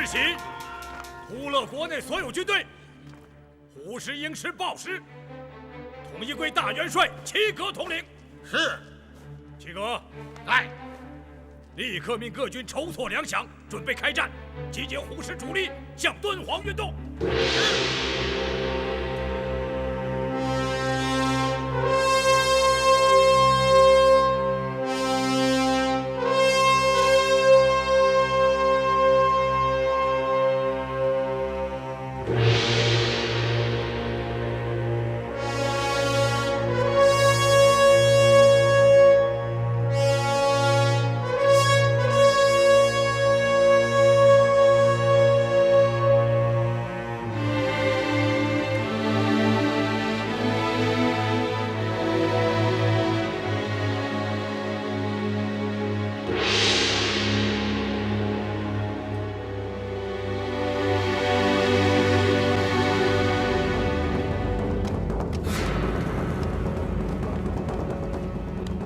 悉，突勒国内所有军队，虎师、鹰师、豹师，统一归大元帅齐格统领。是。齐格，在。立刻命各军筹措粮饷，准备开战，集结虎师主力，向敦煌运动。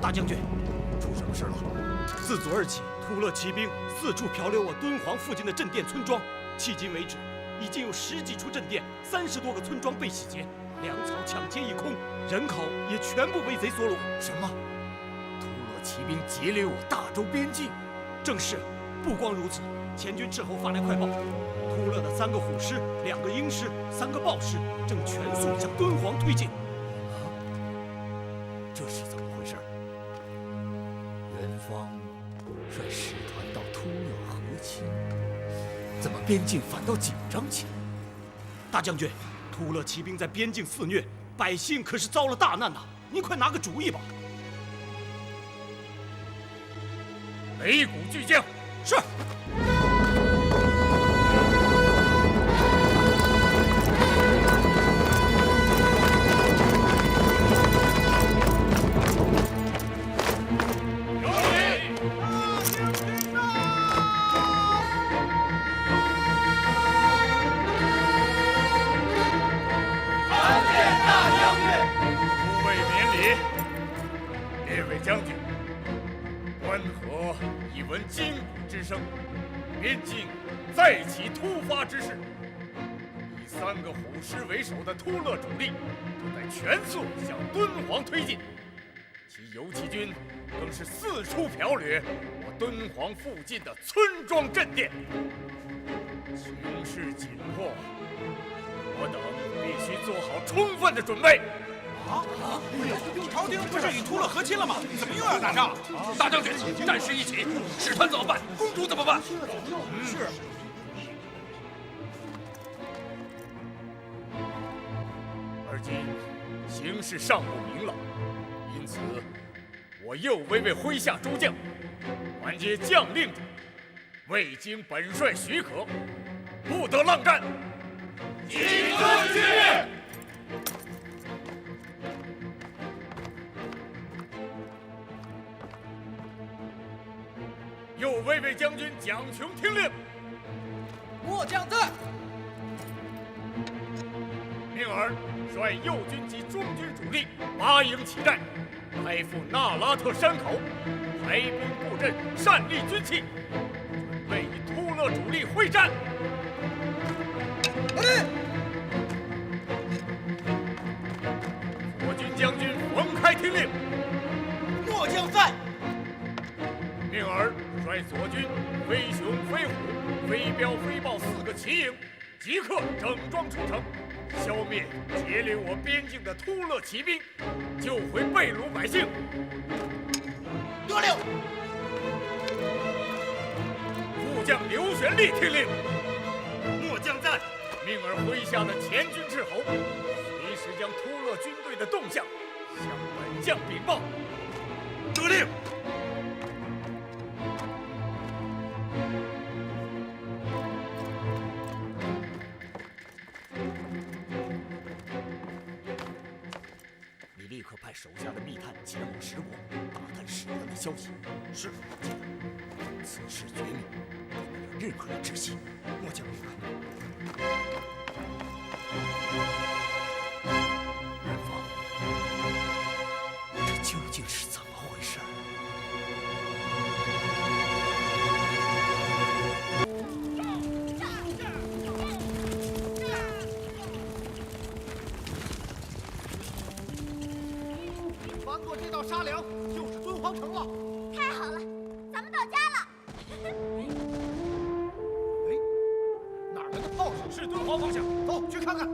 大将军，出什么事了？自昨日起，突勒骑兵四处剽掠我敦煌附近的镇店村庄，迄今为止，已经有10几处镇店，30多个村庄被洗劫，粮草抢劫一空，人口也全部被贼所掳。什么？突勒骑兵劫掠我大周边境？正是。不光如此，前军斥候发来快报，突勒的3个虎师、2个鹰师、3个豹师正全速向敦煌推进。这是怎么回事？元方率使团到突勒和亲，怎么边境反倒紧张起来？大将军，突勒骑兵在边境肆虐，百姓可是遭了大难呐！您快拿个主意吧！擂鼓巨将，是。金鼓之声，边境再起突发之势。以3个虎师为首的突勒主力正在全速向敦煌推进，其游骑军更是四处剽掠我敦煌附近的村庄镇店。形势紧迫，我等必须做好充分的准备。朝廷不是与突勒和亲了吗？怎么又要打仗？大将军，战事一起，使团怎么办？公主怎么办？是。而今形势尚不明朗，因此我又微为麾下诸将，凡接将令者，未经本帅许可，不得浪战。谨遵军令。右卫卫将军蒋琼听令。末将在。命儿率右军及中军主力8营起寨，开赴那拉特山口，排兵布阵，善立军器，准备与突勒主力会战。我军将军冯开听令。末将在。命儿率左军飞熊、飞虎、飞镖、飞豹4个骑营，即刻整装出城，消灭劫掠我边境的突勒骑兵，救回被掳百姓。得令。副将刘玄立听令。末将在。命儿麾下的前军斥候，随时将突勒军队的动向向本将禀报。得令。你立刻派手下的密探前往石国，打探使团的消息。是。此事绝密，不能让任何人知悉。末将明白。元芳，这究竟是怎么回事？到沙梁，就是敦煌城了。太好了，咱们到家了。哎，哪来的炮声？是敦煌方向，走去看看。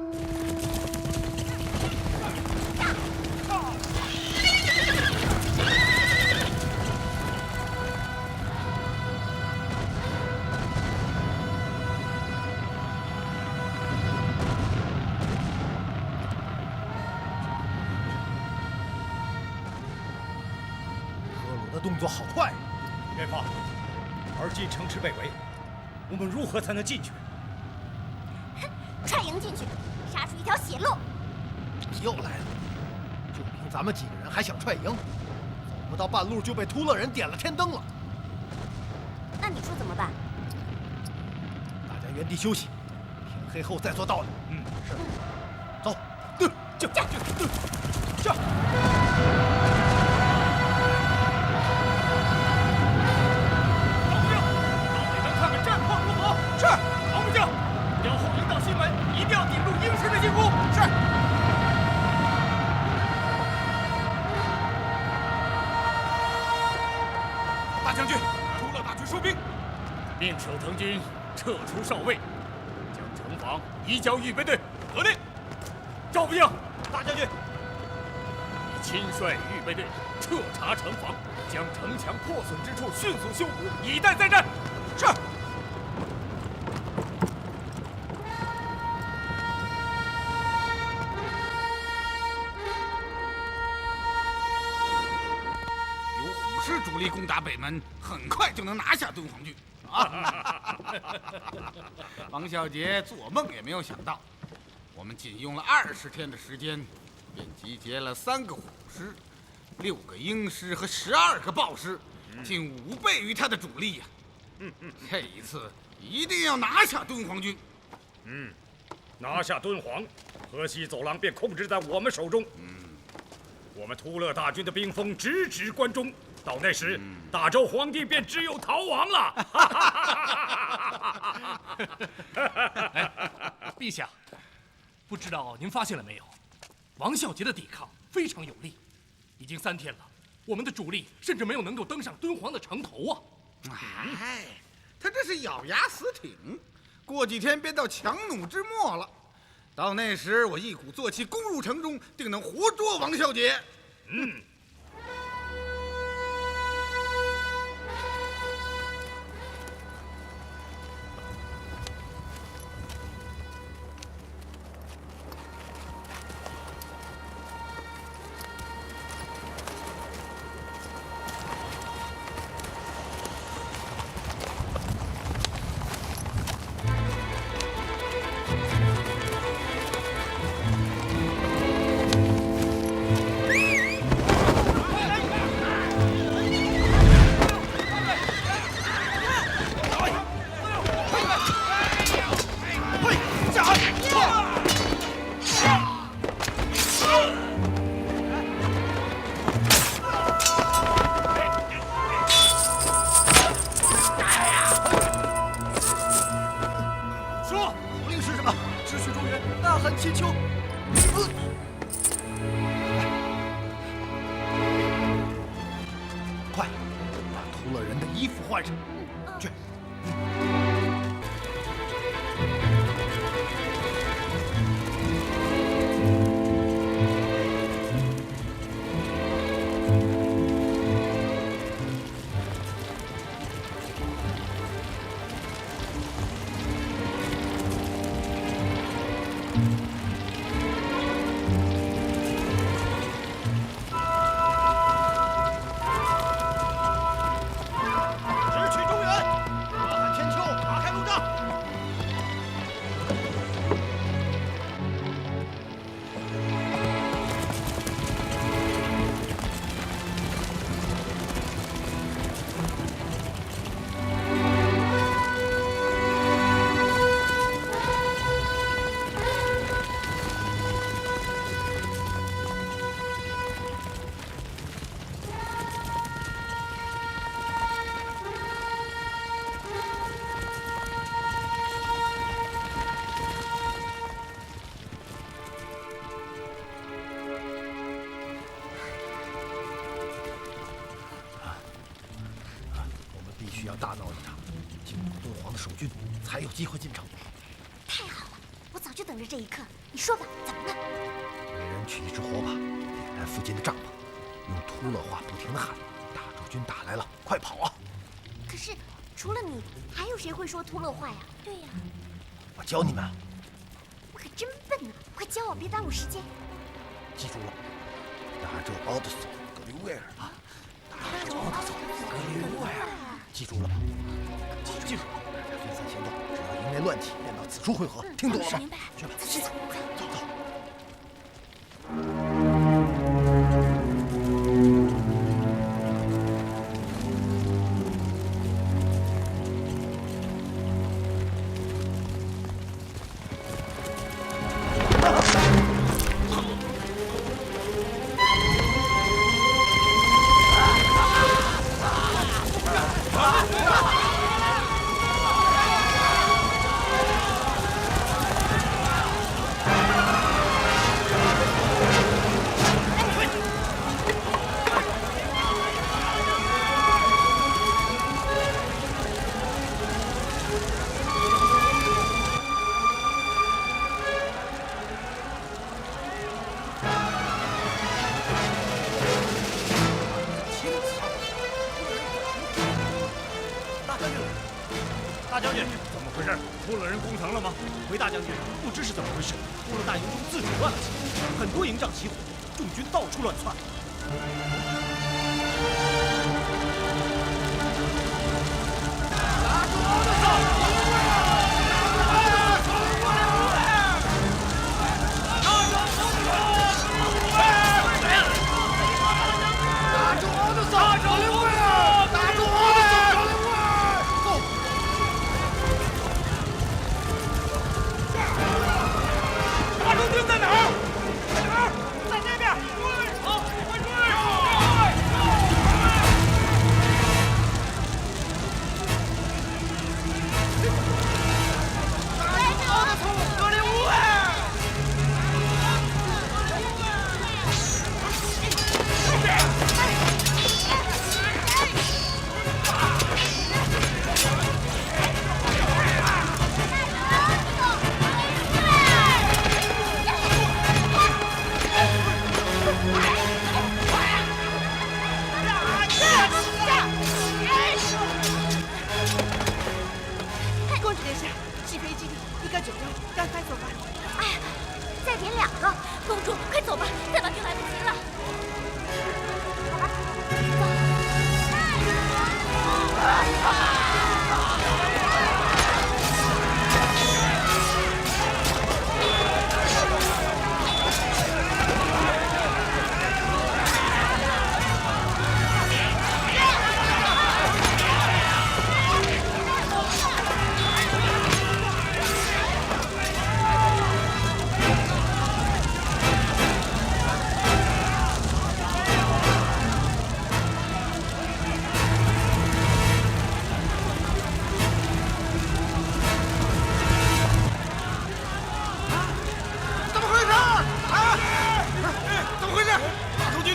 动作好快！元芳，而今城池被围，我们如何才能进去？踹营进去，杀出一条血路。又来了，就凭咱们几个人还想踹营？走不到半路就被秃勒人点了天灯了。那你说怎么办？大家原地休息，天黑后再做道理。是。走，驾！一定要顶住英师的进攻。是。大将军，秃勒大军收兵，命守藤军撤出哨位，将城防移交预备队。得令。赵部将，大将军，你亲率预备队彻查城防，将城墙破损之处迅速修补，以待再战。是。主力攻打北门，很快就能拿下敦煌郡。王孝杰做梦也没有想到，我们仅用了20天的时间，便集结了3个虎师、6个鹰师和12个豹师，近5倍于他的主力呀。这一次一定要拿下敦煌郡。拿下敦煌，河西走廊便控制在我们手中。我们秃勒大军的兵锋直指关中。到那时，大周皇帝便只有逃亡了。陛下，不知道您发现了没有，王孝杰的抵抗非常有力，已经3天了，我们的主力甚至没有能够登上敦煌的城头啊！哎，他这是咬牙死挺，过几天便到强弩之末了。到那时，我一鼓作气攻入城中，定能活捉王孝杰。千秋，快，把秃勒人的衣服换上，去。大闹一场，惊动敦煌的守军，才有机会进城。太好了，我早就等着这一刻。你说吧，怎么了？每人取一只火把，点燃附近的帐篷，用秃勒话不停地喊：“大驻军打来了，快跑啊！”可是除了你，还有谁会说秃勒话呀？对呀，我教你们，我可真笨呢！快教我，别耽误时间。记住了，拿着奥德索格里威尔啊，拿着奥德索格里威尔，记住了吧？记住了。分散行动，只要营内乱起，便到此处汇合。听懂了吗？明白。去吧，去，走。大将军，怎么回事？秃勒人攻城了吗？回大将军，不知是怎么回事，秃勒大营中自主乱了起来，很多营帐起火，众军到处乱窜。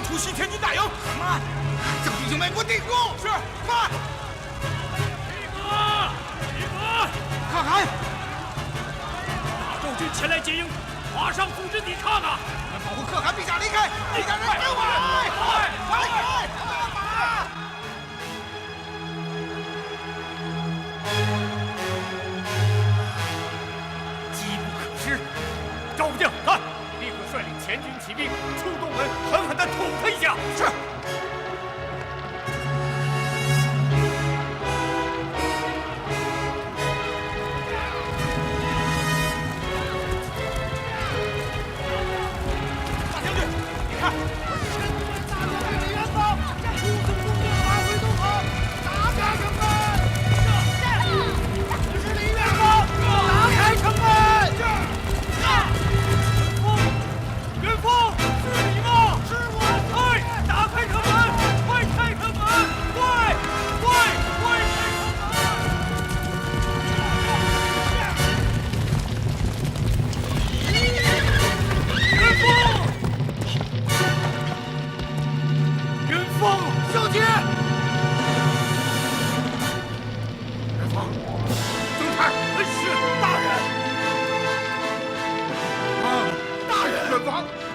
突袭天津大营，慢！将弟兄们给我顶住！是，慢！集合！看海！大周军前来接应，马上组织抵抗啊！我们保护可汗陛下离开！你赶紧跟我！快！机不可失！赵部将，看！立刻率领前军骑兵出东门，狠狠地捅他一下！是。大将军，你看，大将军李元芳出动工兵发挥东河，打开城门！这是李元芳，打开城门！元芳，是你吗？是我！快打开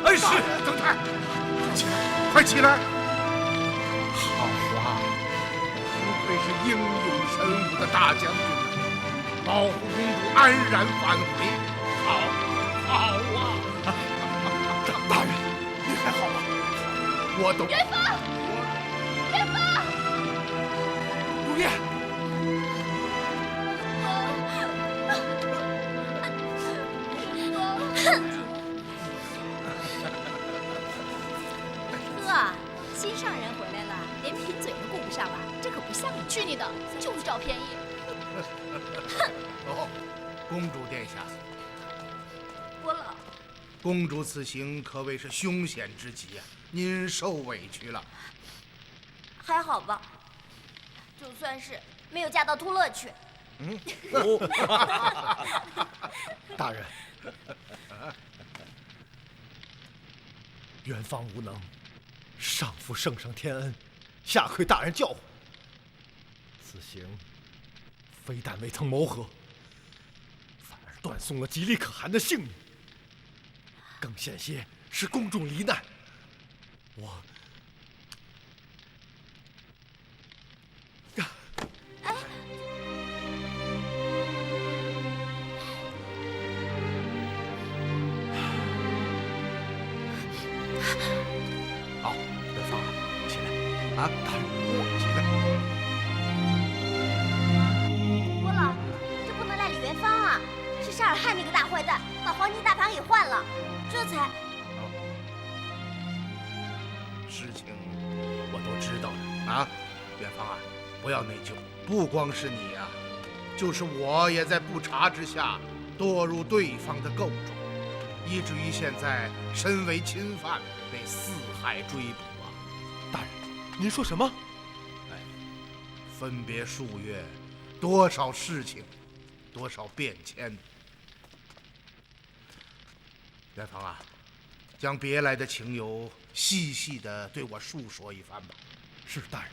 恩师，等待，快起来！好啊，不愧是英勇神武的大将军啊，保护公主安然返回，好啊！大人，你还好吗？我懂。元芳，元芳，如燕，哥，心上人回来了，连贫嘴都顾不上了，这可不像你。去你的，就是找便宜。哦，公主殿下，我老公主此行可谓是凶险之极啊，您受委屈了。还好吧，就算是没有嫁到突勒去。大人，元芳无能，上负圣上天恩，下愧大人教诲。此行非但未曾谋和，反而断送了吉利可汗的性命，更险些使公主罹难。我好，元芳啊，起来啊！大人，起来！我老，这不能赖李元芳啊，是沙尔汉那个大坏蛋把黄金大盘给换了，这才……事情我都知道了啊，元芳啊，不要内疚。不光是你呀，就是我也在不察之下堕入对方的构筑，以至于现在身为侵犯，被四海追捕啊！大人，您说什么？分别数月，多少事情，多少变迁。元芳啊，将别来的情由细细地对我述说一番吧。是大人。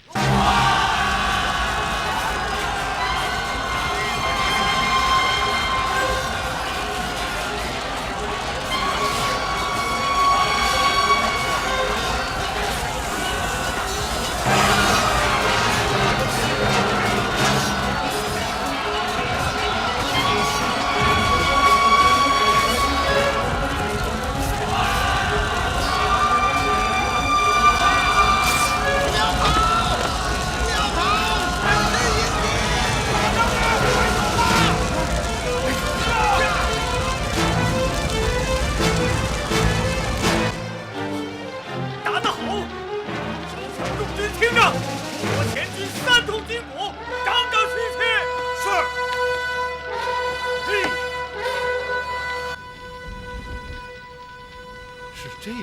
这样，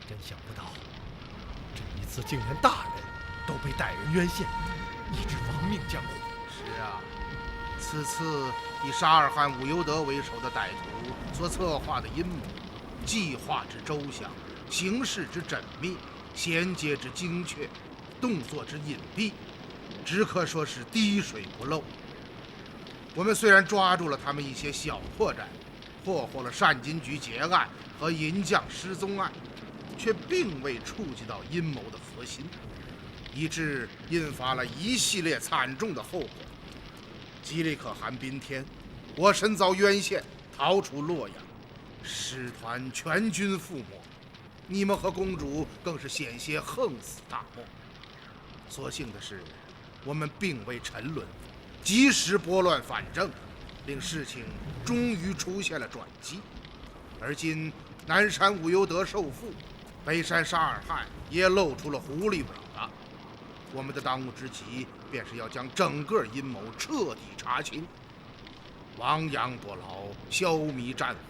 真想不到，这一次竟然大人都被歹人冤陷，以致亡命江湖。是啊，此次以沙尔汗伍尤德为首的歹徒所策划的阴谋，计划之周详，行事之缜密，衔接之精确，动作之隐蔽，只可说是滴水不漏。我们虽然抓住了他们一些小破绽，破获了善金局劫案和银匠失踪案，却并未触及到阴谋的核心，以致引发了一系列惨重的后果。吉利可汗宾天，我身遭冤陷，逃出洛阳，使团全军覆没，你们和公主更是险些横死大漠。所幸的是，我们并未沉沦，及时拨乱反正，令事情终于出现了转机。而今南山伍尤德受缚，北山沙尔汗也露出了狐狸尾巴。我们的当务之急便是要将整个阴谋彻底查清，亡羊补牢，消弭战火。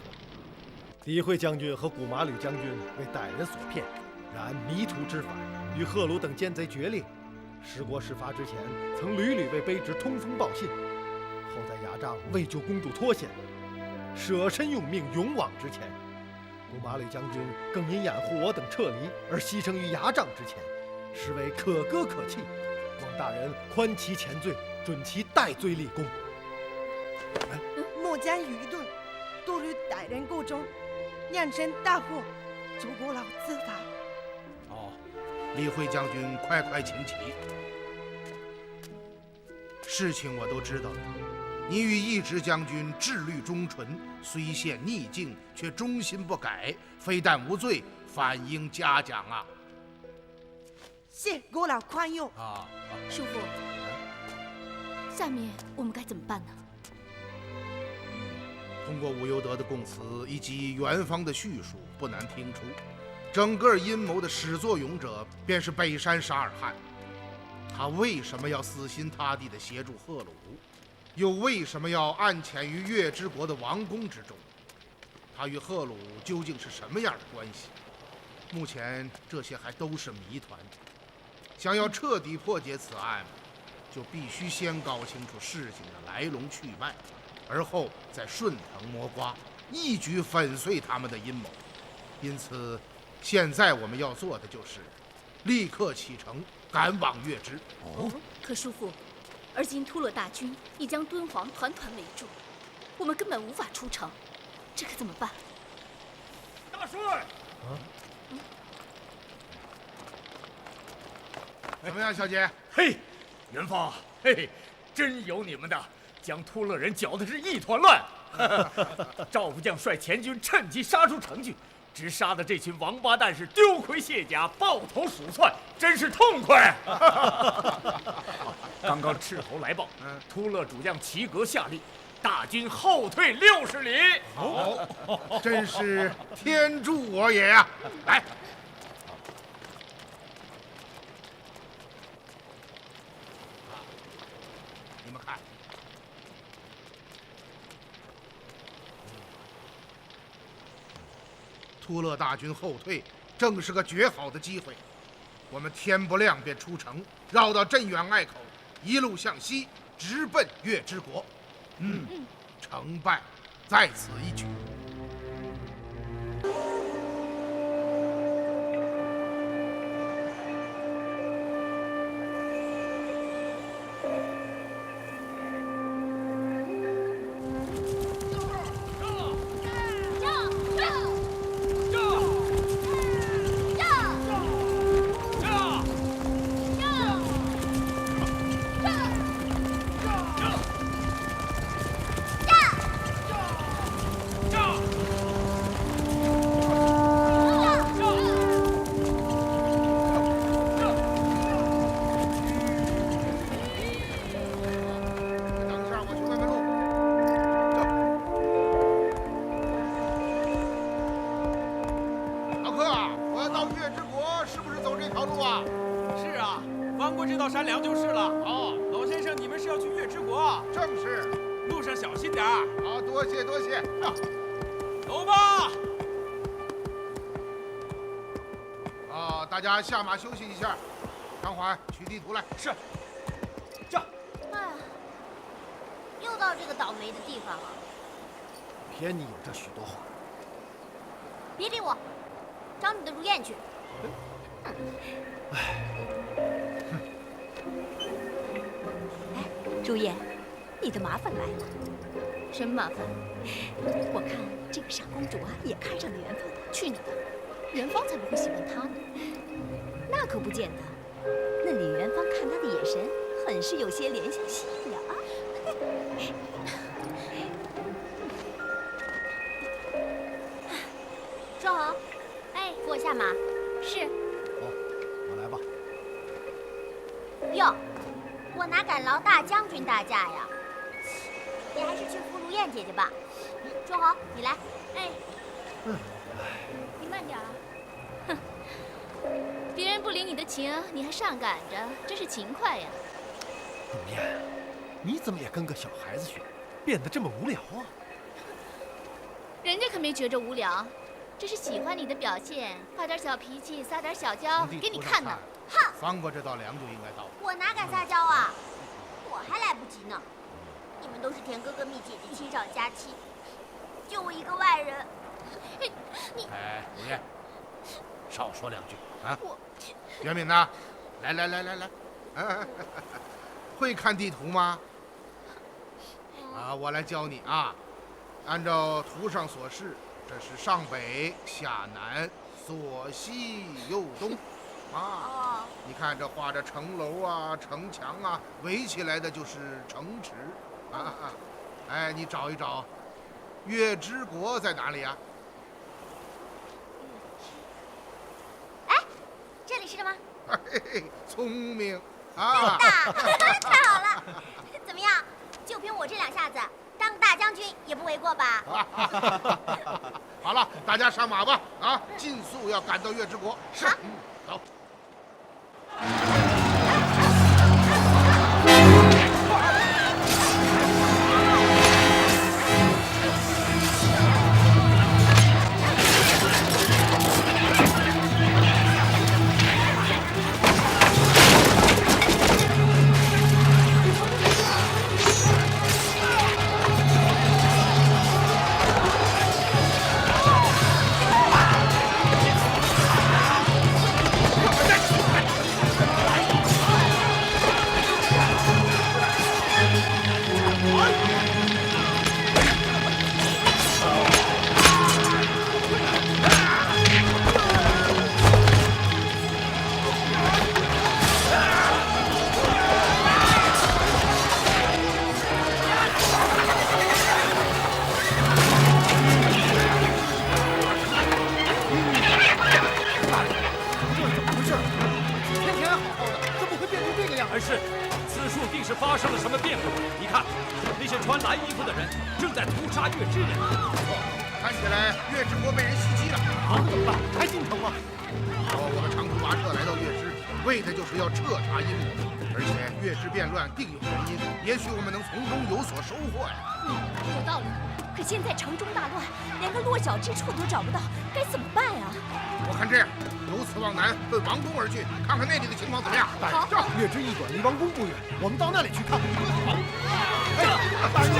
李慧将军和古马吕将军为歹人所骗，然迷途知返，与赫鲁等奸贼决裂。十国事发之前，曾屡屡为卑职通风报信，后在牙帐为救公主脱险，舍身用命勇往直前。古马吕将军更因掩护我等撤离而牺牲于牙帐之前，实为可歌可泣。望大人宽其前罪，准其戴罪立功。末将愚钝，堕入歹人构中，酿成大祸，求国老责罚。哦，李慧将军，快请起。事情我都知道了，你与义直将军志虑忠纯，虽陷逆境，却忠心不改，非但无罪，反应嘉奖啊！谢国老宽宥啊！叔父，下面我们该怎么办呢？通过武攸德的供词以及元芳的叙述，不难听出，整个阴谋的始作俑者便是北山沙尔汗。他为什么要死心塌地地协助赫鲁，又为什么要暗潜于月之国的王宫之中？他与赫鲁究竟是什么样的关系？目前这些还都是谜团。想要彻底破解此案，就必须先搞清楚事情的来龙去脉，而后再顺藤摸瓜，一举粉碎他们的阴谋。因此，现在我们要做的就是立刻启程，赶往月支。可叔父，而今突勒大军已将敦煌团团围住，我们根本无法出城，这可怎么办？大帅，怎么样，小姐？嘿，元芳，嘿，真有你们的，将突勒人搅得是一团乱。赵副将率前军趁机杀出城去，直杀的这群王八蛋是丢盔卸甲，抱头鼠窜，真是痛快。刚刚斥候来报，突勒主将齐格下令，大军后退60里。好，真是天助我也呀！来。你们看，突勒大军后退，正是个绝好的机会。我们天不亮便出城，绕到镇远隘口，一路向西，直奔月之国。成败在此一举。山梁就是了。哦，老先生，你们是要去月之国？正是。路上小心点儿。好，多谢多谢。走吧。大家下马休息一下。张环，取地图来。是。这。哎，又到这个倒霉的地方了。偏你有这许多话。别理我，找你的如燕去。如燕，你的麻烦来了。什么麻烦？我看这个傻公主啊，也看上了元芳。去你的！元芳才不会喜欢她呢。那可不见得。那李元芳看他的眼神，很是有些怜香惜玉啊。周恒，哎，扶我下马。是。我来吧。哟。我哪敢劳大将军大驾呀！你还是去扶如燕姐姐吧。周豪，你来。哎，你慢点啊。哼，别人不领你的情，你还上赶着，真是勤快呀。如燕，你怎么也跟个小孩子学，变得这么无聊啊？人家可没觉着无聊，这是喜欢你的表现，发点小脾气，撒点小娇，给你看呢。哼！翻过这道梁就应该到。我哪敢撒娇啊！我还来不及呢。你们都是田哥哥蜜姐姐亲上加亲，就我一个外人。你哎，如燕，少说两句啊！我袁敏呢？来，会看地图吗？我来教你啊。按照图上所示，这是上北下南左西右东，啊，你看这画着城楼啊、城墙啊，围起来的就是城池，啊，哎，你找一找，月之国在哪里啊？哎，这里是的吗？嘿嘿，聪明啊！太好了，怎么样？就凭我这2下子，当大将军也不为过吧？好了，大家上马吧！啊，尽速要赶到月之国。是，走。发生了什么变故？你看，那些穿蓝衣服的人正在屠杀月之人。看起来月之国被人袭击了。啊，怎么办？还进城吗？我们长途跋涉来到月之，为的就是要彻查阴谋。而且月之变乱定有原因，也许我们能从中有所收获呀。有道理。可现在城中大乱，连个落脚之处都找不到，该怎么办啊？我看这样，由此往南奔王宫而去，看看那里的情况怎么样。好，月之驿馆离王宫不远，我们到那里去看。好，哎，大人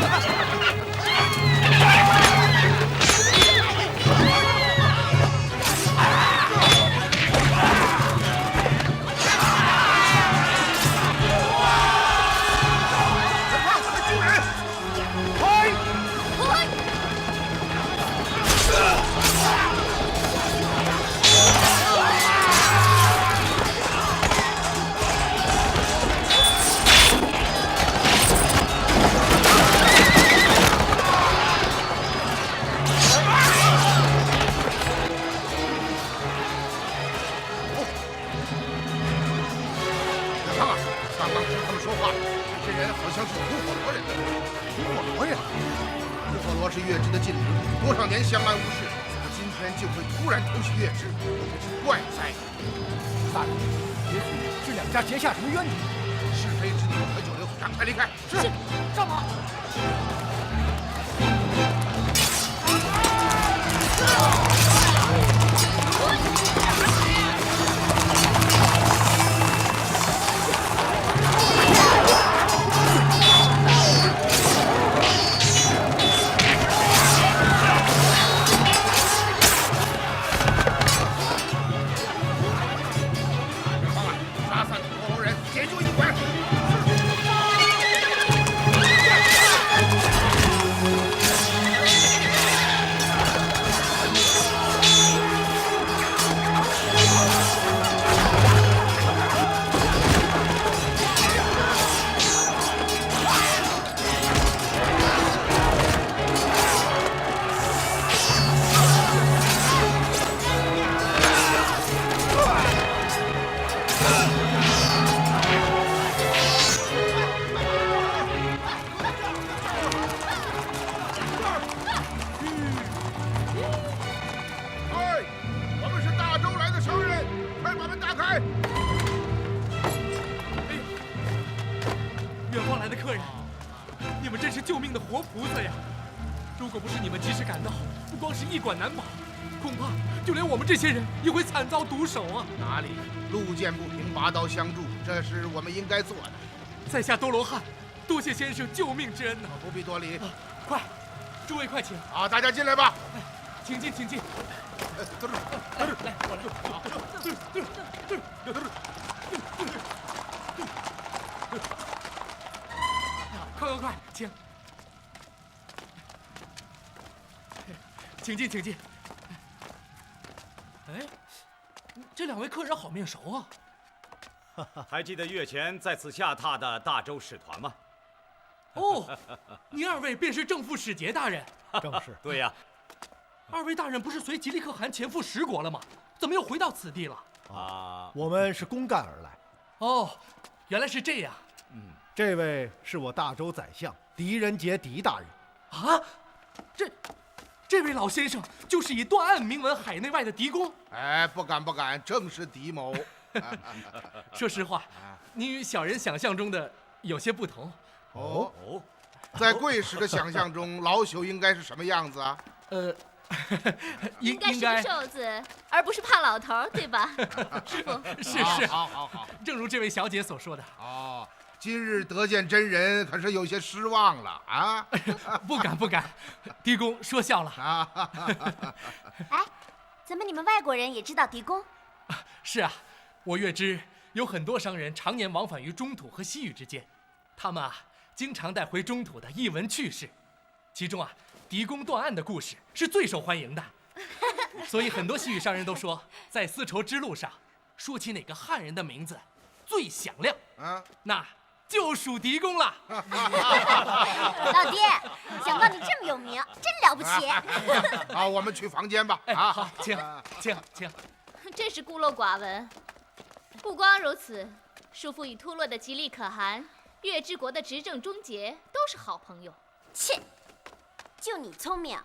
是月之的近邻，多少年相安无事，今天竟会突然偷袭月之，这是怪哉！大人，也许是两家结下什么冤仇，是非之地不可久留，赶快离开。是，上马。这些人也会惨遭毒手啊！哪里，路见不平，拔刀相助，这是我们应该做的。在下多罗汉，多谢先生救命之恩呐！不必多礼。快，诸位快请。好，大家进来吧。请进，请进。来，我来。快，请。请进，请进。哎，这两位客人好面熟啊！还记得月前在此下榻的大周使团吗？哦，您二位便是正副使节大人。正是。对呀。二位大人不是随吉利可汗前赴十国了吗？怎么又回到此地了？我们是公干而来。哦，原来是这样。这位是我大周宰相狄仁杰狄大人。啊，这位老先生就是以断案名闻海内外的狄公。哎，不敢不敢，正是狄某。说实话，您与小人想象中的有些不同。哦，在贵使的想象中，老朽应该是什么样子啊？应该是个瘦子，而不是胖老头，对吧？师傅。是。好。正如这位小姐所说的。哦，今日得见真人，可是有些失望了啊！不敢，狄公说笑了。哎，怎么你们外国人也知道狄公？是啊，我月知有很多商人常年往返于中土和西域之间，他们经常带回中土的异闻趣事，其中狄公断案的故事是最受欢迎的，所以很多西域商人都说，在丝绸之路上说起哪个汉人的名字最响亮，那就属狄公了。老爹，想到你这么有名，真了不起。好，我们去房间吧。好，请。真是孤陋寡闻。不光如此，叔父与突洛的吉利可汗、月之国的执政终结都是好朋友。切，就你聪明，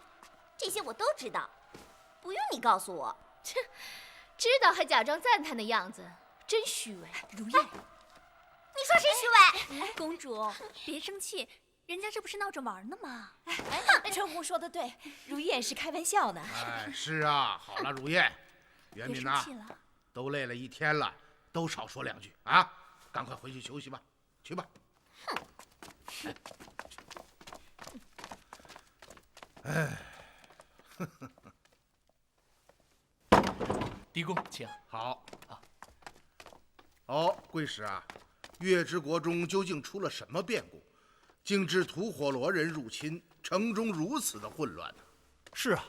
这些我都知道，不用你告诉我。切，知道还假装赞叹的样子，真虚伪。如燕，你说谁虚伪？公主，别生气，人家这不是闹着玩呢吗？春红说的对，如燕是开玩笑呢。哎，是啊，好了，如燕，元敏呐，都累了一天了，都少说两句啊，赶快回去休息吧，去吧。哎，狄公，请。好。哦，贵使啊，月之国中究竟出了什么变故，竟致吐火罗人入侵，城中如此的混乱呢？是啊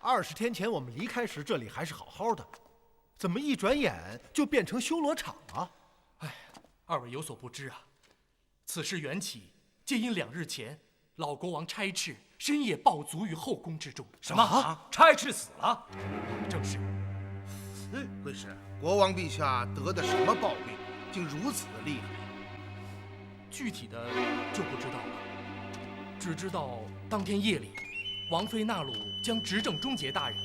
，20天前我们离开时，这里还是好好的，怎么一转眼就变成修罗场了？哎，二位有所不知啊，此事缘起，皆因2日前老国王差赤深夜暴卒于后宫之中。什么？差赤死了？正是。贵使，国王陛下得的什么暴病，竟如此的厉害？具体的就不知道了，只知道当天夜里，王妃纳鲁将执政终结大人、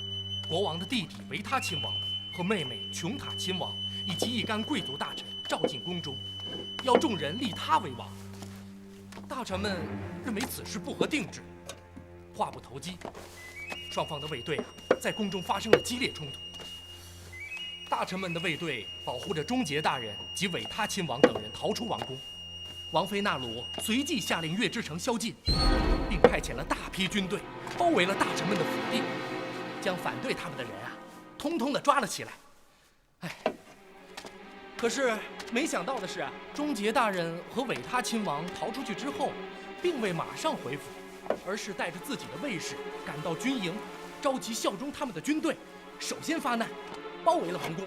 国王的弟弟维他亲王和妹妹琼塔亲王以及一干贵族大臣召进宫中，要众人立他为王。大臣们认为此事不合定制，话不投机，双方的卫队在宫中发生了激烈冲突。大臣们的卫队保护着终结大人及韦他亲王等人逃出王宫，王妃纳鲁随即下令月之城宵禁，并派遣了大批军队包围了大臣们的府邸，将反对他们的人通通的抓了起来。哎，可是没想到的是终结大人和韦他亲王逃出去之后，并未马上回府，而是带着自己的卫士赶到军营，召集效忠他们的军队，首先发难，包围了王宫。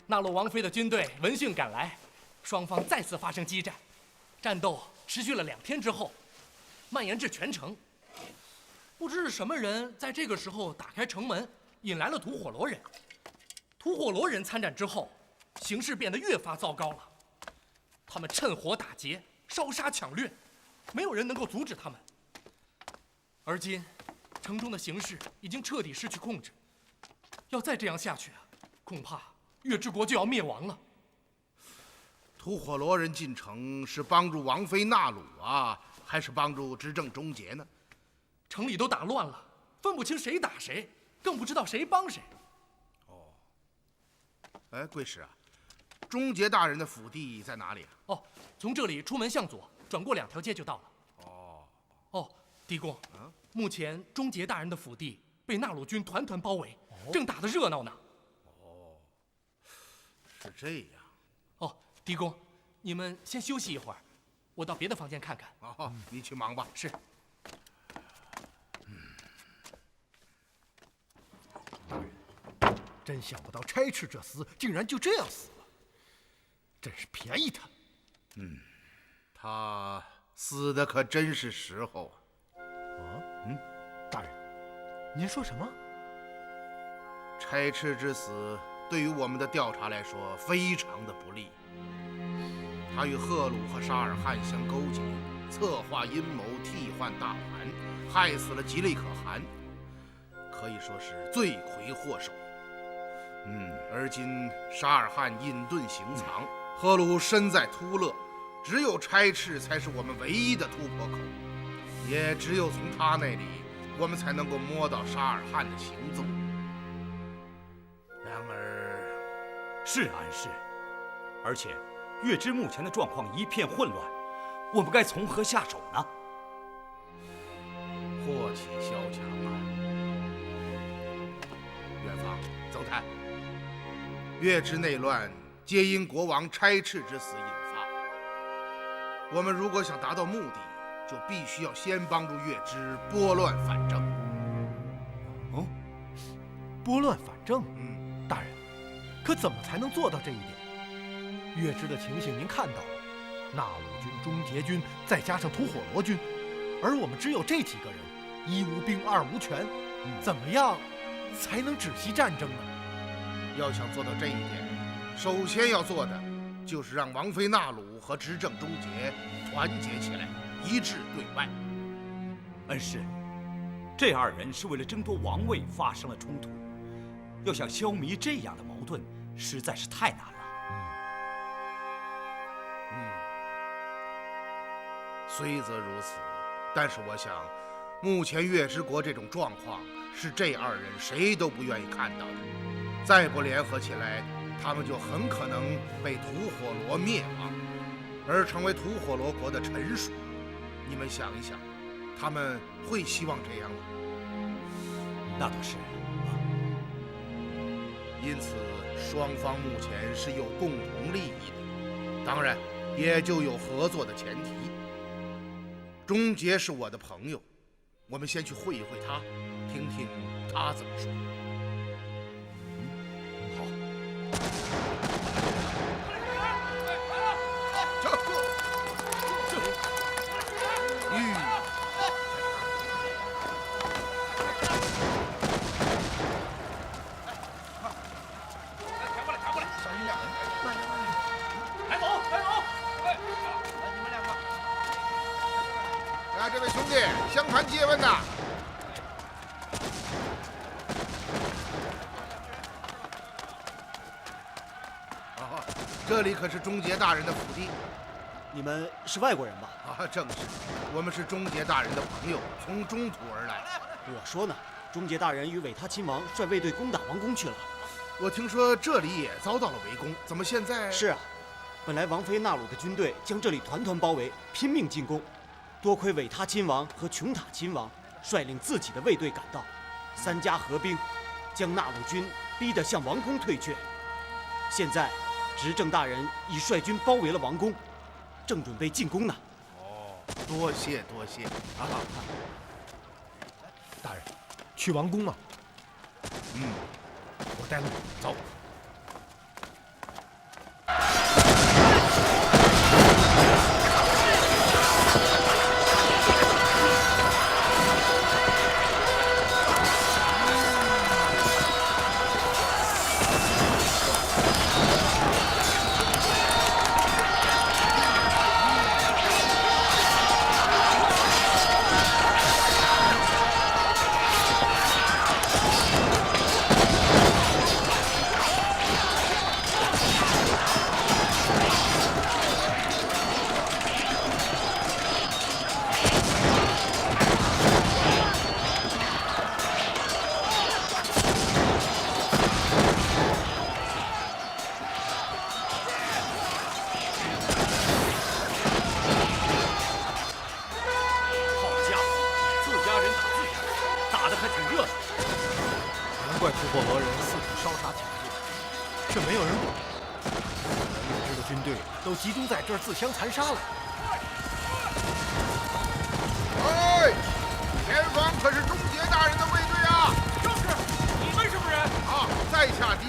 纳鲁王妃的军队闻讯赶来，双方再次发生激战，战斗持续了2天之后，蔓延至全城。不知是什么人在这个时候打开城门，引来了吐火罗人。吐火罗人参战之后，形势变得越发糟糕了。他们趁火打劫，烧杀抢掠，没有人能够阻止他们。而今，城中的形势已经彻底失去控制，要再这样下去恐怕月之国就要灭亡了。吐火罗人进城是帮助王妃纳鲁啊，还是帮助执政终结呢？城里都打乱了，分不清谁打谁，更不知道谁帮谁。哦，哎，贵使啊，终结大人的府邸在哪里啊？哦，从这里出门向左，转过2条街就到了。哦，狄公，目前终结大人的府邸被纳鲁军团团包围，正打得热闹呢。哦，是这样。哦，狄公，你们先休息一会儿，我到别的房间看看。你去忙吧。是。真想不到差赤这厮竟然就这样死了，真是便宜他。他死的可真是时候啊！大人，您说什么？差赤之死对于我们的调查来说非常的不利。他与赫鲁和沙尔汗相勾结，策划阴谋，替换大盘，害死了吉利可汗，可以说是罪魁祸首。而今沙尔汗隐遁行藏，赫鲁身在突勒，只有差赤才是我们唯一的突破口，也只有从他那里，我们才能够摸到沙尔汗的行踪。然而，是安氏，而且月支目前的状况一片混乱，我们该从何下手呢？祸起萧墙啊！远方，曾太，月支内乱皆因国王差赤之死引发。我们如果想达到目的，就必须要先帮助月支拨乱反正。拨乱反正？大人，可怎么才能做到这一点？月支的情形您看到了，纳鲁军、终结军，再加上吐火罗军，而我们只有这几个人，一无兵，二无权，怎么样才能止息战争呢？要想做到这一点，首先要做的就是让王妃纳鲁和执政终结团结起来，一致对外。恩师，这二人是为了争夺王位发生了冲突，要想消弭这样的矛盾，实在是太难了。虽则如此，但是我想，目前月之国这种状况是这二人谁都不愿意看到的。再不联合起来，他们就很可能被吐火罗灭亡，而成为吐火罗国的臣属。你们想一想，他们会希望这样吗？那倒是。因此，双方目前是有共同利益的，当然也就有合作的前提。终结是我的朋友，我们先去会一会他，听听他怎么说。好。这位兄弟，相谈借问呐。这里可是终结大人的府邸。你们是外国人吧？正是，我们是终结大人的朋友，从中土而来。我说呢，终结大人与韦他亲王率卫队攻打王宫去了。我听说这里也遭到了围攻，怎么现在？是啊，本来王妃纳鲁的军队将这里团团包围，拼命进攻。多亏韦他亲王和琼塔亲王率领自己的卫队赶到，三家合兵，将纳鲁军逼得向王宫退却。现在，执政大人已率军包围了王宫，正准备进攻呢。多谢多谢。大人，去王宫吗？我带路，走。怪吐火罗人四处烧杀抢掠，却没有人管。月支的军队都集中在这儿自相残杀了。哎，前方可是终结大人的卫队啊！就是，你们是不是人？在下的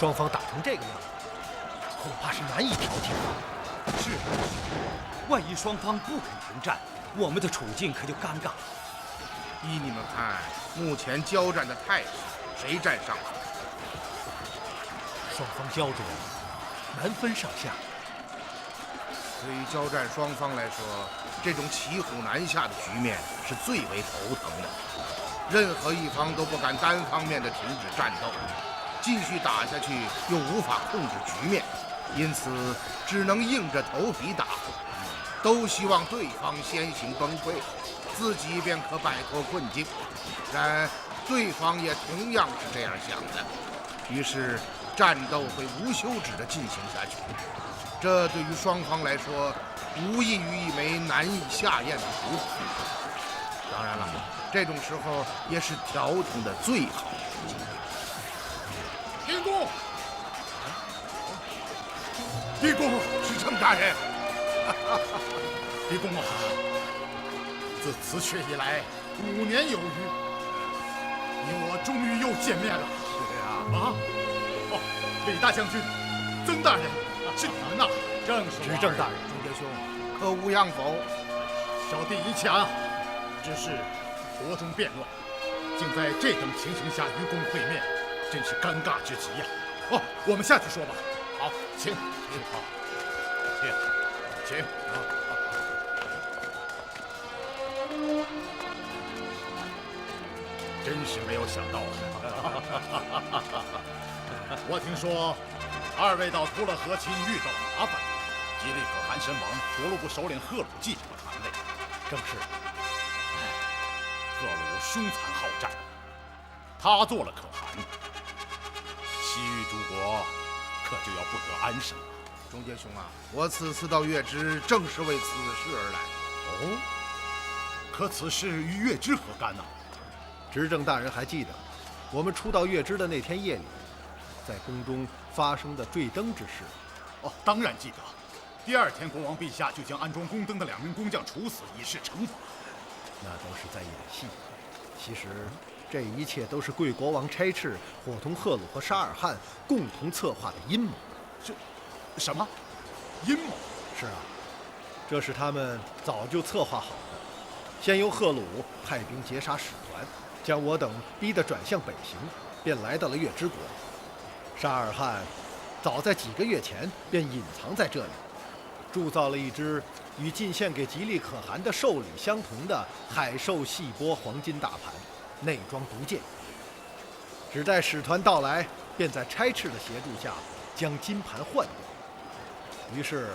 双方打成这个样子，恐怕是难以调停。是的，万一双方不肯停战，我们的处境可就尴尬了。依你们看，目前交战的态势，谁占上风？双方焦灼，难分上下。对于交战双方来说，这种骑虎难下的局面是最为头疼的。任何一方都不敢单方面的停止战斗，继续打下去又无法控制局面，因此只能硬着头皮打。都希望对方先行崩溃，自己便可摆脱困境。然对方也同样是这样想的，于是战斗会无休止地进行下去。这对于双方来说，无异于一枚难以下咽的苦果。当然了，这种时候也是调停的最好时机。立功！立功，使臣大人！立功啊！自辞阙以来5年有余，你我终于又见面了。是啊。哦，李大将军，曾大人，是你们呐！正是。执政大人，中杰兄，可无恙否？小弟一强，只是国中变乱，竟在这等情形下与公会面，真是尴尬之极呀！哦，我们下去说吧。好，请。好，请。真是没有想到啊！我听说二位到突勒河亲遇到了麻烦，吉利可汗身亡，卓鲁部首领赫鲁继承了汗位。正是。赫鲁凶残好战，他做了可汗，西域诸国可就要不得安生了。中杰兄啊，我此次到月支正是为此事而来。哦，可此事与月支何干呢？执政大人还记得，我们初到月支的那天夜里，在宫中发生的坠灯之事？哦，当然记得。第二天，国王陛下就将安装宫灯的2名工匠处死，以示惩罚。那都是在演戏。其实，这一切都是贵国王差赤伙同赫鲁和沙尔汗共同策划的阴谋。什么？阴谋？是啊，这是他们早就策划好的。先由赫鲁派兵截杀使团，将我等逼得转向北行，便来到了月支国。沙尔汗早在几个月前便隐藏在这里，铸造了一只与进献给吉利可汗的寿礼相同的海兽细波黄金大盘，内装毒箭。只待使团到来，便在差赤的协助下将金盘换掉。于是，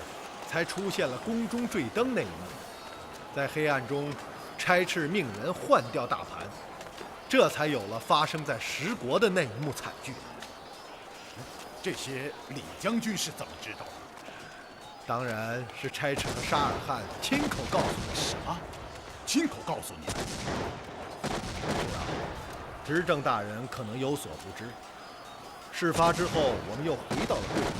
才出现了宫中坠灯那一幕。在黑暗中，差赤命人换掉大盘，这才有了发生在十国的那一幕惨剧。这些李将军是怎么知道的？当然是差赤和沙尔汗亲口告诉我。什么？亲口告诉你？是啊，执政大人可能有所不知。事发之后，我们又回到了贵国。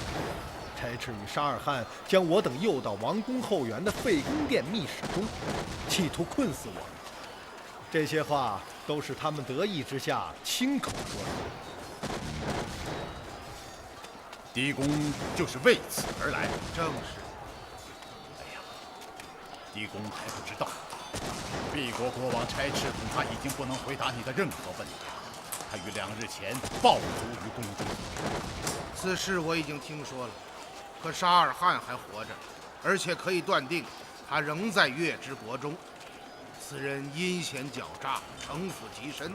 差赤与沙尔汗将我等诱到王宫后园的废宫殿密室中，企图困死我们。这些话都是他们得意之下亲口说的。狄公就是为此而来。正是。哎呀，狄公还不知道，敝国国王差赤恐怕已经不能回答你的任何问题。他于2日前暴卒于宫中。此事我已经听说了。可沙尔汗还活着，而且可以断定，他仍在月支国中。此人阴险狡诈，城府极深，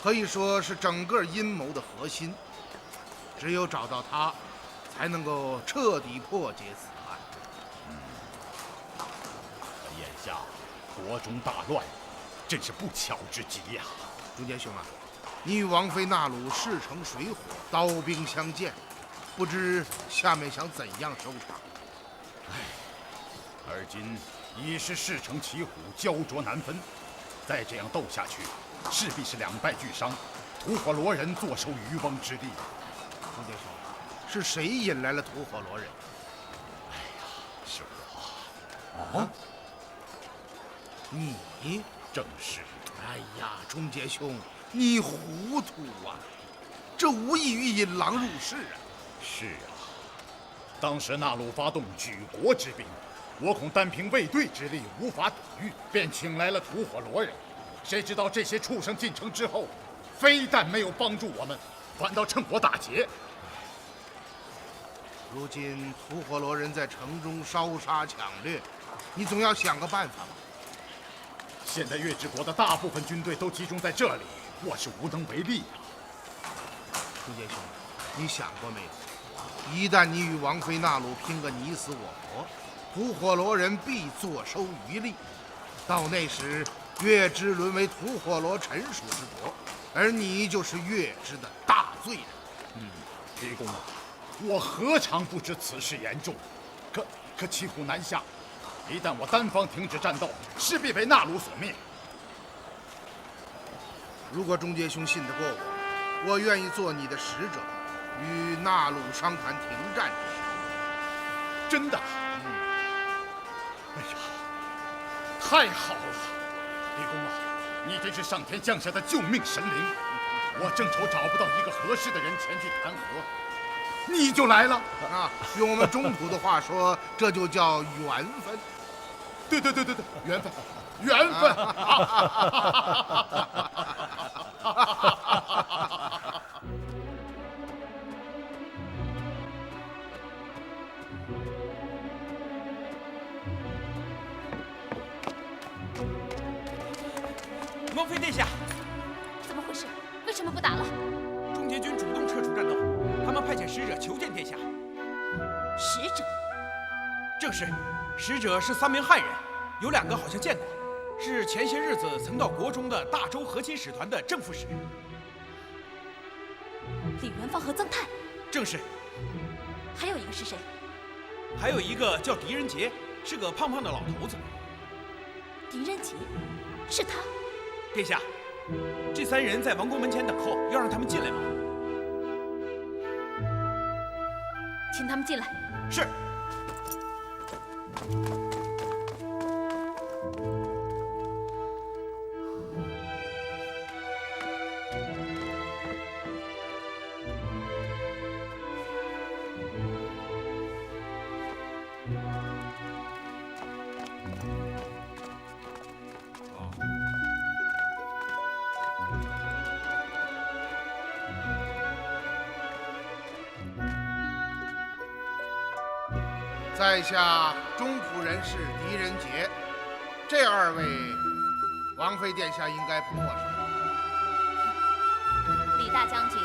可以说是整个阴谋的核心。只有找到他，才能够彻底破解此案。眼下国中大乱，真是不巧之极呀！中杰兄啊，你与王妃纳鲁势成水火，刀兵相见。不知下面想怎样收场？而今已是事成骑虎，焦灼难分。再这样斗下去，势必是2败俱伤，吐火罗人坐收渔翁之利。中杰兄，是谁引来了吐火罗人？哎呀，是啊？我。你？正是。哎呀，中杰兄，你糊涂啊！这无异于引狼入室啊！是啊，当时纳鲁发动举国之兵，我恐单凭卫队之力无法抵御，便请来了吐火罗人。谁知道这些畜生进城之后，非但没有帮助我们，反倒趁火打劫。如今吐火罗人在城中烧杀抢掠，你总要想个办法吧？现在月之国的大部分军队都集中在这里，我是无能为力呀。朱杰兄，你想过没有？一旦你与王妃纳鲁拼个你死我活，吐火罗人必坐收渔利。到那时，月之沦为吐火罗臣属之国，而你就是月之的大罪人。狄公啊，我何尝不知此事严重？可骑虎难下，一旦我单方停止战斗，势必被纳鲁所灭。如果中杰兄信得过我愿意做你的使者，与纳鲁商谈停战之事。真的？哎呀，太好了！狄公啊，你真是上天降下的救命神灵！我正愁找不到一个合适的人前去谈和，你就来了啊！用我们中土的话说，这就叫缘分。对，缘分，缘分！王妃殿下，怎么回事？为什么不打了？中杰军主动撤出战斗，他们派遣使者求见殿下。使者？正是，使者是3名汉人，有2个好像见过，是前些日子曾到国中的大周和亲使团的正副使。李元芳和曾泰？正是。还有一个是谁？还有一个叫狄仁杰，是个胖胖的老头子。狄仁杰？是他？殿下，这3人在王宫门前等候，要让他们进来吗？请他们进来。是。在下中土人士狄仁杰，这2位，王妃殿下应该不陌生。李大将军，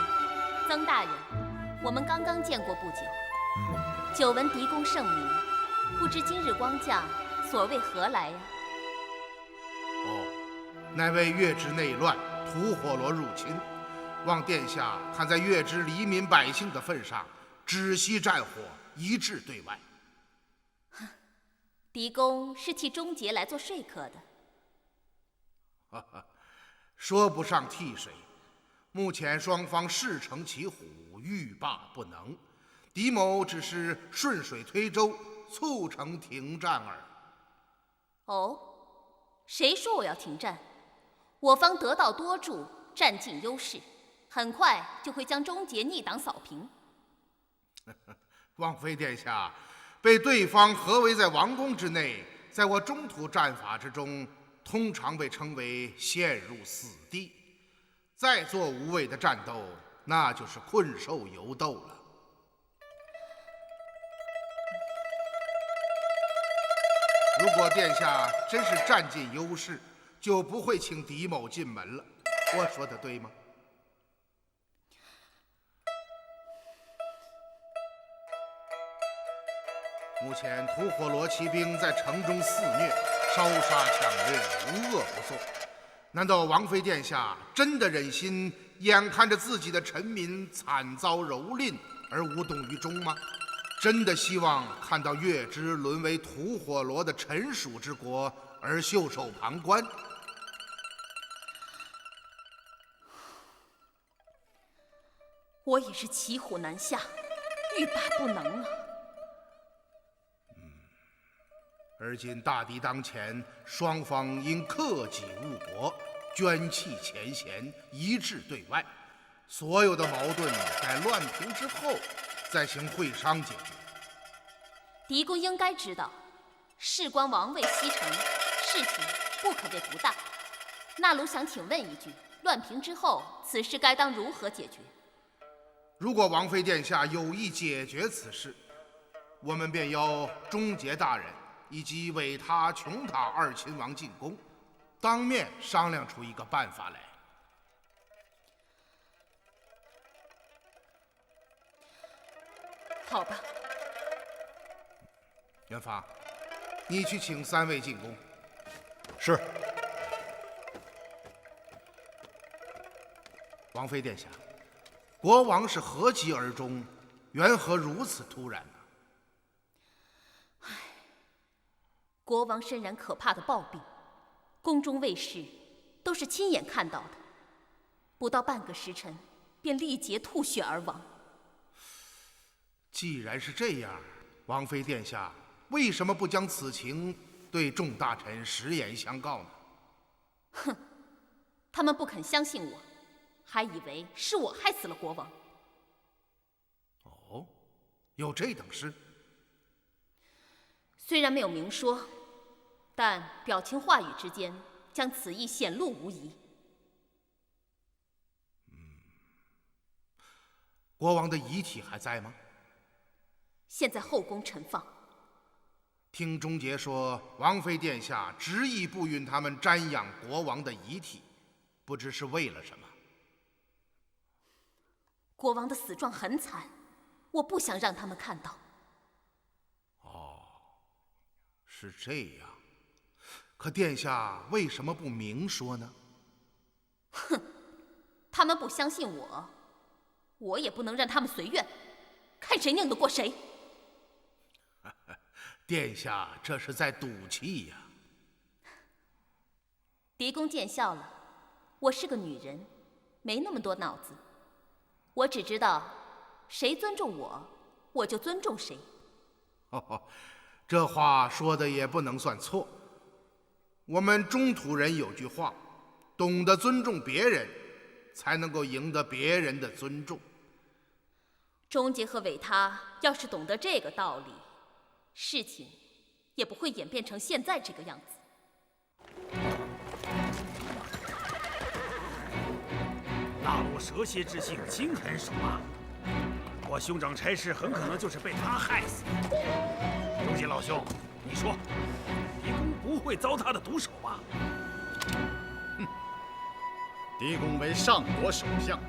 曾大人，我们刚刚见过不久，久闻狄公盛名，不知今日光驾所为何来呀？乃为月之内乱，吐火罗入侵，望殿下看在月之黎民百姓的份上，止息战火，一致对外。狄公是替钟杰来做说客的。说不上替谁，目前双方势成骑虎，欲罢不能。狄某只是顺水推舟，促成停战耳。哦，谁说我要停战？我方得道多助，占尽优势，很快就会将钟杰逆党扫平。王妃殿下，被对方合围在王宫之内，在我中土战法之中，通常被称为陷入死地。再做无谓的战斗，那就是困兽犹斗了。如果殿下真是占尽优势，就不会请狄某进门了。我说的对吗？目前吐火罗骑兵在城中肆虐，烧杀抢掠，无恶不作。难道王妃殿下真的忍心眼看着自己的臣民惨遭蹂躏而无动于衷吗？真的希望看到月之沦为吐火罗的臣属之国而袖手旁观？我也是骑虎难下，欲罢不能啊！而今大敌当前，双方因克己误国，捐弃前嫌，一致对外。所有的矛盾在乱平之后再行会商解决。狄公应该知道，事关王位西城，事情不可谓不大。那鲁想请问一句，乱平之后，此事该当如何解决？如果王妃殿下有意解决此事，我们便邀忠节大人以及韦他、琼塔二亲王进宫，当面商量出一个办法来。好吧。元发，你去请3位进宫。是。王妃殿下，国王是何疾而终，缘何如此突然呢？国王身染可怕的暴病，宫中卫士都是亲眼看到的，不到半个时辰便力竭吐血而亡。既然是这样，王妃殿下为什么不将此情对众大臣实言相告呢？哼，他们不肯相信我，还以为是我害死了国王。哦，有这等事？虽然没有明说，但表情话语之间将此意显露无遗。国王的遗体还在吗？现在后宫陈放。听忠节说，王妃殿下执意不允他们瞻仰国王的遗体，不知是为了什么。国王的死状很惨，我不想让他们看到。哦，是这样。可殿下为什么不明说呢？哼，他们不相信我，我也不能让他们随愿，看谁拧得过谁。殿下这是在赌气呀！狄公见笑了，我是个女人，没那么多脑子。我只知道，谁尊重我，我就尊重谁。这话说的也不能算错。我们中土人有句话，懂得尊重别人，才能够赢得别人的尊重。忠节和韦他要是懂得这个道理，事情也不会演变成现在这个样子。那鲁蛇蝎之性，心狠手辣，我兄长差事很可能就是被他害死的。忠节老兄，你说，狄公不会遭他的毒手吧？哼，狄公为上国首相，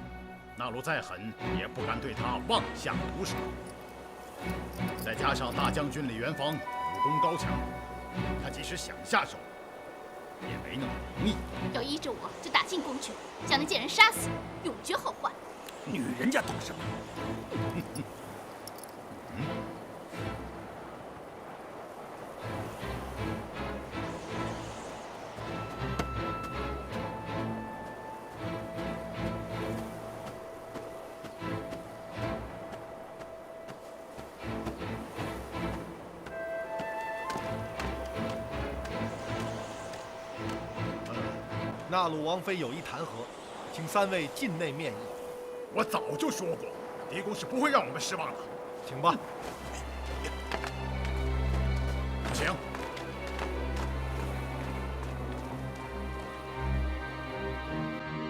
那鲁再狠也不敢对他妄下毒手。再加上大将军李元芳武功高强，他即使想下手，也没那么容易。要依着我，就打进宫去，将那贱人杀死，永绝后患。女人家懂什么？那鲁王妃有意弹劾，请3位进内面议。我早就说过，狄公是不会让我们失望的。请吧。请。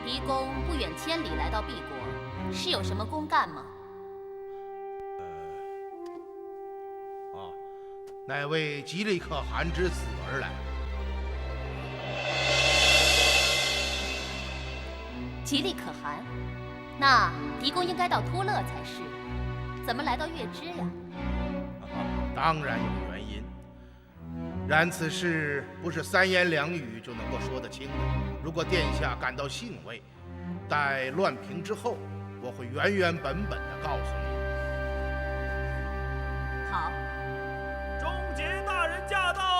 狄公不远千里来到敝国，是有什么公干吗？乃为吉利可汗之子而来。吉利可汗，那狄公应该到突勒才是，怎么来到月支呀？当然有原因，然此事不是3言2语就能够说得清的。如果殿下感到兴味，待乱平之后，我会原原本本的告诉你。好。忠节大人驾到！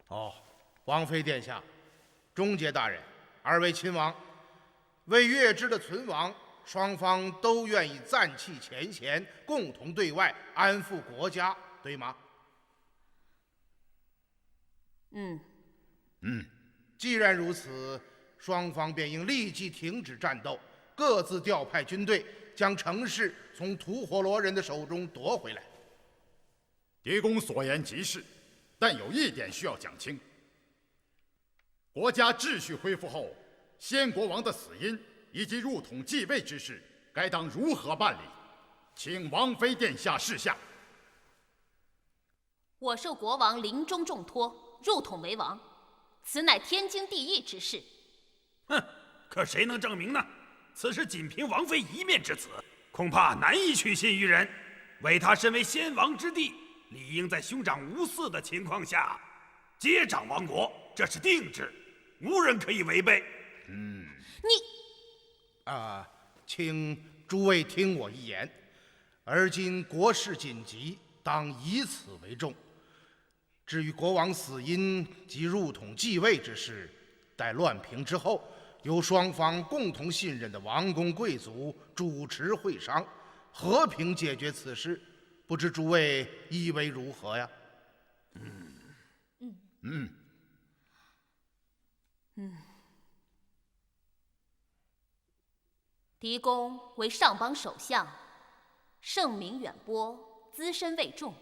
哦，王妃殿下，忠节大人，2位亲王，为月支的存亡，双方都愿意暂弃前嫌，共同对外安抚国家，对吗？既然如此，双方便应立即停止战斗，各自调派军队，将城市从吐火罗人的手中夺回来。狄公所言极是，但有一点需要讲清：国家秩序恢复后，先国王的死因以及入统继位之事，该当如何办理？请王妃殿下示下。我受国王临终重托，入统为王，此乃天经地义之事。哼，可谁能证明呢？此事仅凭王妃一面之词，恐怕难以取信于人。唯他身为先王之弟，理应在兄长无嗣的情况下接掌王国，这是定制，无人可以违背。请诸位听我一言。而今国事紧急，当以此为重。至于国王死因及入统继位之事，待乱平之后，由双方共同信任的王公贵族主持会商，和平解决此事。不知诸位意为如何呀？狄公为上邦首相，盛名远播，资深位重，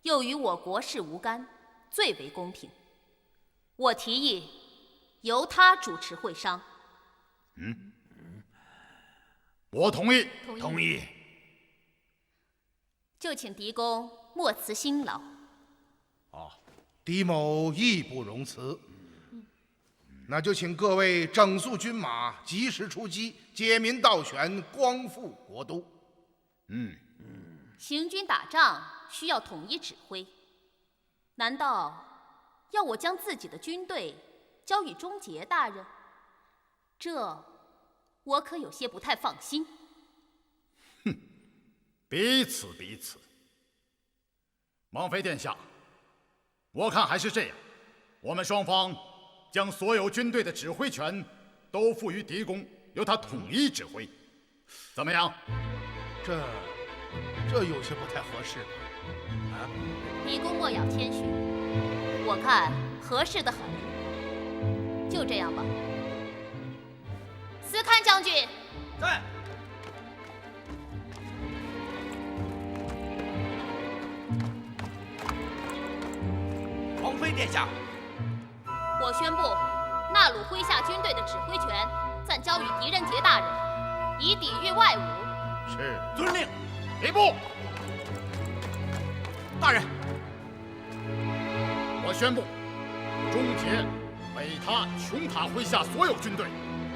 又与我国事无干，最为公平。我提议由他主持会商。我同意。同意。就请狄公莫辞辛劳。狄某义不容辞。那就请各位整肃军马，及时出击，解民倒悬，光复国都。行军打仗需要统一指挥，难道要我将自己的军队交与钟节大人？这我可有些不太放心。彼此。王妃殿下，我看还是这样，我们双方将所有军队的指挥权都赋予狄公，由他统一指挥，怎么样？这有些不太合适吧？狄公莫要谦虚，我看合适的很。就这样吧。司堪将军，在。王妃殿下，我宣布，纳鲁麾下军队的指挥权暂交与狄仁杰大人，以抵御外侮。是，遵令。礼部。大人，我宣布，终结北他、琼塔麾下所有军队，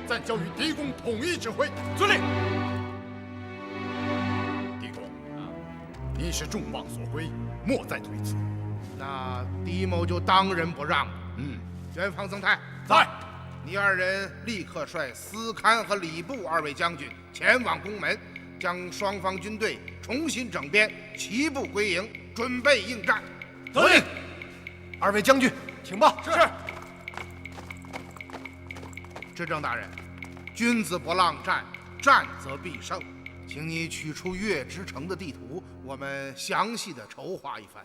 暂交与狄公统一指挥。遵令。狄公，你是众望所归，莫再推辞。那狄某就当仁不让了。元方曾泰在。你二人立刻率司堪和礼部二位将军前往宫门，将双方军队重新整编，齐步归营，准备应战。得令。二位将军，请报。是。执政大人，君子不浪战，战则必胜。请你取出月之城的地图，我们详细的筹划一番。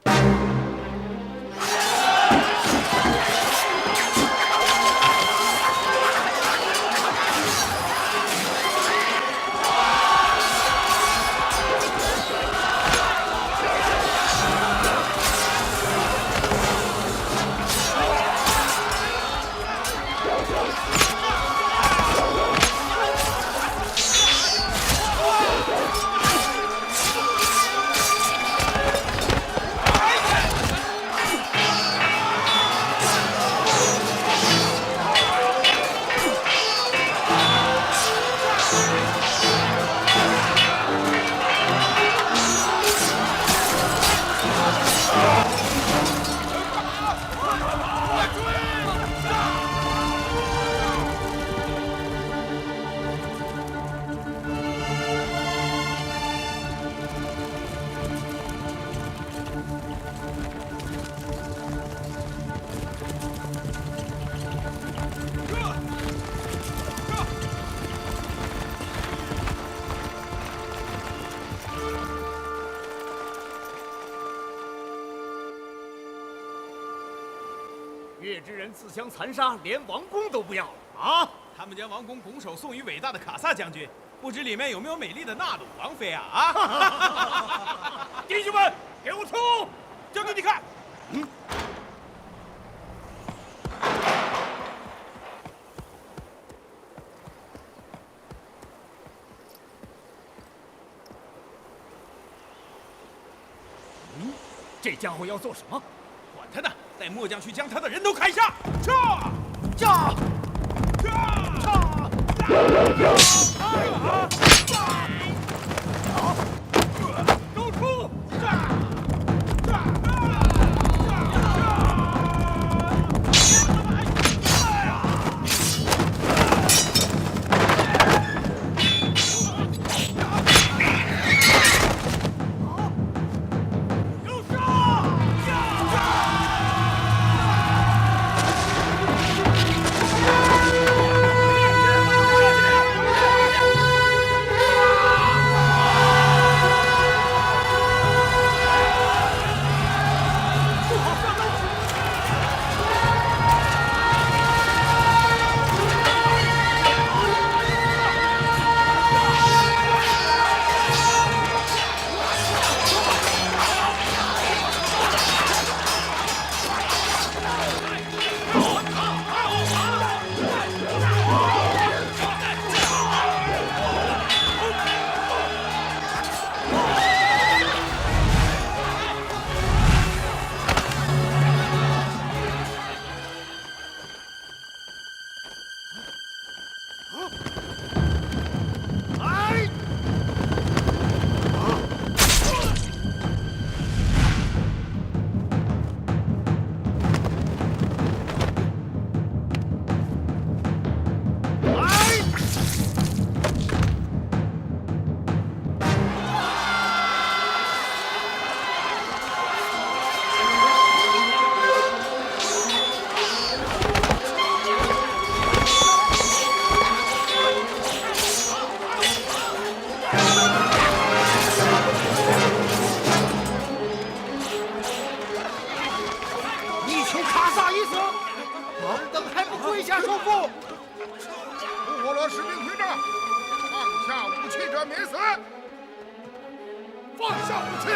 界之人自相残杀，连王宫都不要了啊！他们将王宫拱手送与伟大的卡萨将军，不知里面有没有美丽的纳鲁王妃啊？啊！弟兄们，给我冲！将军，你看，这家伙要做什么？管他呢，带末将去将他的人头砍下！撤！驾！都出！放下武器！